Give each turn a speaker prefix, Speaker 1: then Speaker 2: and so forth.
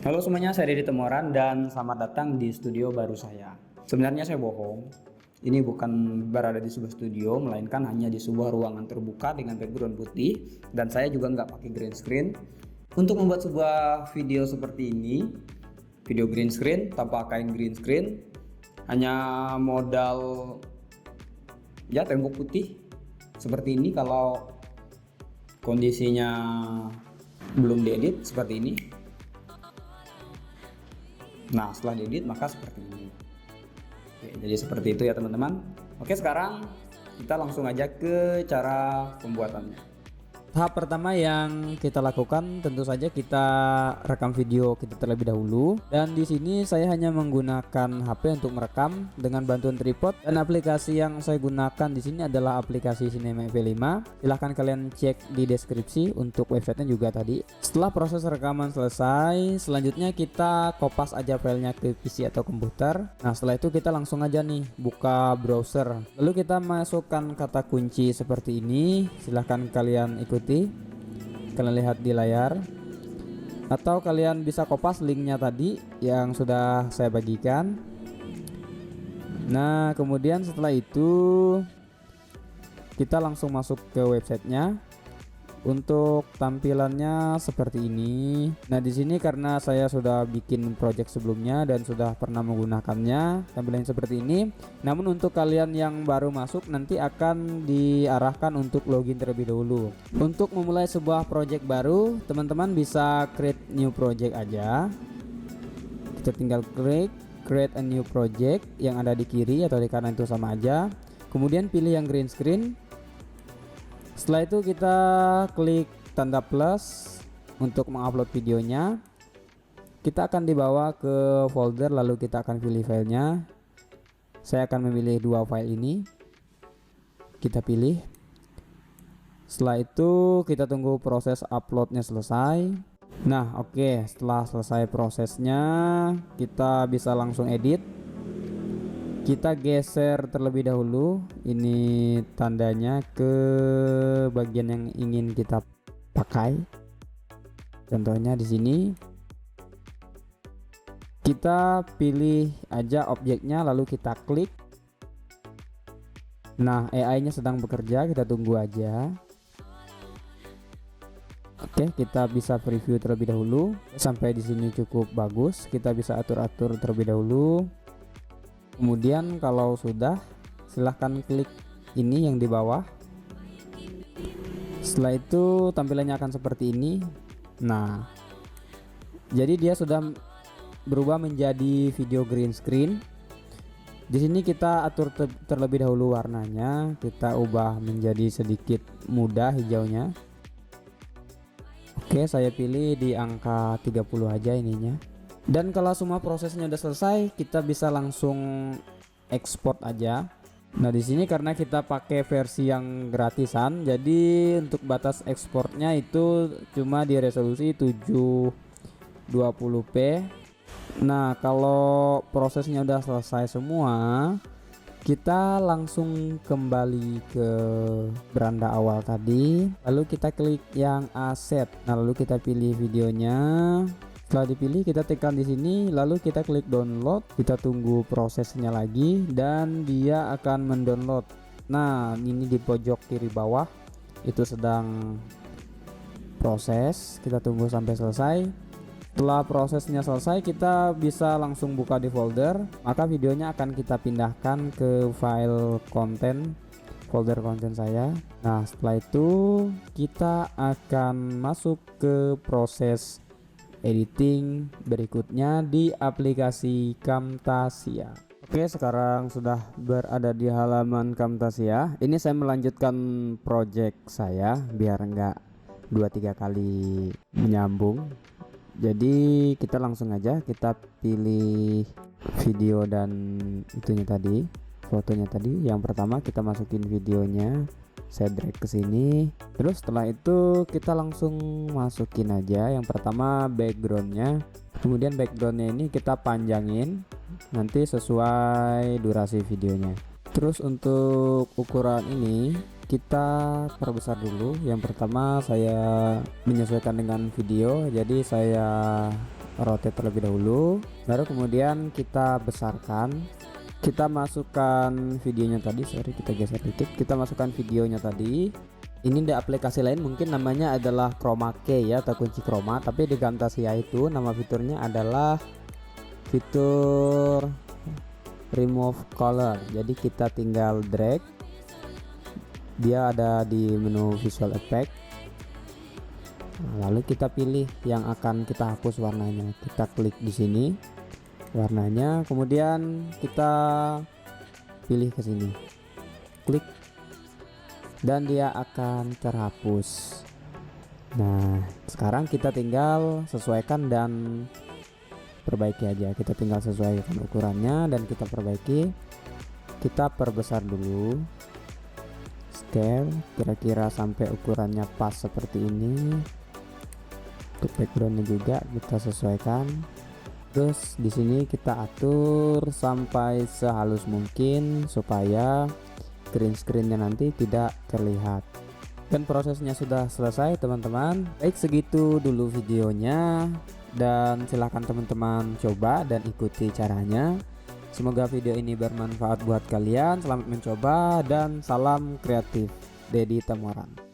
Speaker 1: Halo semuanya, saya Dedi Temoran dan selamat datang di studio baru saya. Sebenarnya saya bohong. Ini bukan berada di sebuah studio, melainkan hanya di sebuah ruangan terbuka dengan background putih. Dan saya juga nggak pakai green screen. Untuk membuat sebuah video seperti ini, video green screen tanpa kain green screen, hanya modal ya tembok putih seperti ini. Kalau kondisinya belum diedit seperti ini. Nah, setelah diedit maka seperti ini. Oke, jadi seperti itu ya teman-teman. Oke, sekarang kita langsung aja ke cara pembuatannya.
Speaker 2: Tahap pertama yang kita lakukan tentu saja kita rekam video kita terlebih dahulu, dan di sini saya hanya menggunakan HP untuk merekam dengan bantuan tripod, dan aplikasi yang saya gunakan di sini adalah aplikasi Cinema V5. Silahkan kalian cek di deskripsi untuk websitenya juga tadi. Setelah proses rekaman selesai, selanjutnya kita kopas aja filenya ke PC atau komputer. Nah, setelah itu kita langsung aja nih buka browser, lalu kita masukkan kata kunci seperti ini. Silahkan kalian ikuti, kalian lihat di layar, atau kalian bisa kopas linknya tadi yang sudah saya bagikan. Nah, kemudian setelah itu kita langsung masuk ke websitenya. Untuk tampilannya seperti ini. Nah, di sini karena saya sudah bikin project sebelumnya dan sudah pernah menggunakannya, tampilannya seperti ini. Namun untuk kalian yang baru masuk nanti akan diarahkan untuk login terlebih dahulu. Untuk memulai sebuah project baru, teman-teman bisa create new project aja. Kita tinggal klik create a new project yang ada di kiri atau di kanan, itu sama aja. Kemudian pilih yang green screen. Setelah itu kita klik tanda plus untuk mengupload videonya. Kita akan dibawa ke folder, lalu kita akan pilih filenya. Saya akan memilih dua file ini. Kita pilih. Setelah itu kita tunggu proses uploadnya selesai. Nah, oke, setelah selesai prosesnya kita bisa langsung edit. Kita geser terlebih dahulu ini tandanya ke bagian yang ingin kita pakai. Contohnya di sini. Kita pilih aja objeknya lalu kita klik. Nah, AI-nya sedang bekerja, kita tunggu aja. Oke, kita bisa preview terlebih dahulu. Sampai di sini cukup bagus. Kita bisa atur-atur terlebih dahulu. Kemudian kalau sudah, silahkan klik ini yang di bawah. Setelah itu tampilannya akan seperti ini. Nah, jadi dia sudah berubah menjadi video green screen. Di sini kita atur terlebih dahulu warnanya. Kita ubah menjadi sedikit muda hijaunya. Oke, saya pilih di angka 30 aja ininya. Dan kalau semua prosesnya udah selesai, kita bisa langsung ekspor aja. Nah, di sini karena kita pakai versi yang gratisan, jadi untuk batas ekspornya itu cuma di resolusi 720p. Nah, kalau prosesnya udah selesai semua, kita langsung kembali ke beranda awal tadi. Lalu kita klik yang aset. Nah, lalu kita pilih videonya. Setelah dipilih, kita tekan di sini, lalu kita klik download. Kita tunggu prosesnya lagi dan dia akan mendownload. Nah, ini di pojok kiri bawah itu sedang proses. Kita tunggu sampai selesai. Setelah prosesnya selesai, kita bisa langsung buka di folder. Maka videonya akan kita pindahkan ke file konten, folder konten saya. Nah, setelah itu kita akan masuk ke proses editing berikutnya di aplikasi Camtasia. Oke, sekarang sudah berada di halaman Camtasia. Ini saya melanjutkan project saya biar enggak 2-3 kali menyambung. Jadi kita langsung aja kita pilih video dan itunya tadi, fotonya tadi. Yang pertama kita masukin videonya. Saya drag ke sini. Terus setelah itu kita langsung masukin aja yang pertama backgroundnya. Kemudian backgroundnya ini kita panjangin nanti sesuai durasi videonya. Terus untuk ukuran ini kita perbesar dulu. Yang pertama saya menyesuaikan dengan video, jadi saya rotate terlebih dahulu, baru kemudian kita besarkan. Kita masukkan videonya tadi, kita geser dikit, kita masukkan videonya tadi. Ini di aplikasi lain mungkin namanya adalah chroma key ya, atau kunci chroma, tapi di Camtasia itu nama fiturnya adalah fitur remove color. Jadi kita tinggal drag, dia ada di menu visual effect. Nah, lalu kita pilih yang akan kita hapus warnanya, kita klik di sini warnanya, kemudian kita pilih ke sini, klik, dan dia akan terhapus. Nah, sekarang kita tinggal sesuaikan dan perbaiki aja. Kita tinggal sesuaikan ukurannya dan kita perbaiki. Kita perbesar dulu, scale kira-kira sampai ukurannya pas seperti ini. Untuk backgroundnya juga kita sesuaikan. Terus di sini kita atur sampai sehalus mungkin supaya green screennya nanti tidak terlihat. Dan prosesnya sudah selesai teman-teman. Baik, segitu dulu videonya, dan silahkan teman-teman coba dan ikuti caranya. Semoga video ini bermanfaat buat kalian. Selamat mencoba dan salam kreatif. Dedi Tamuaran.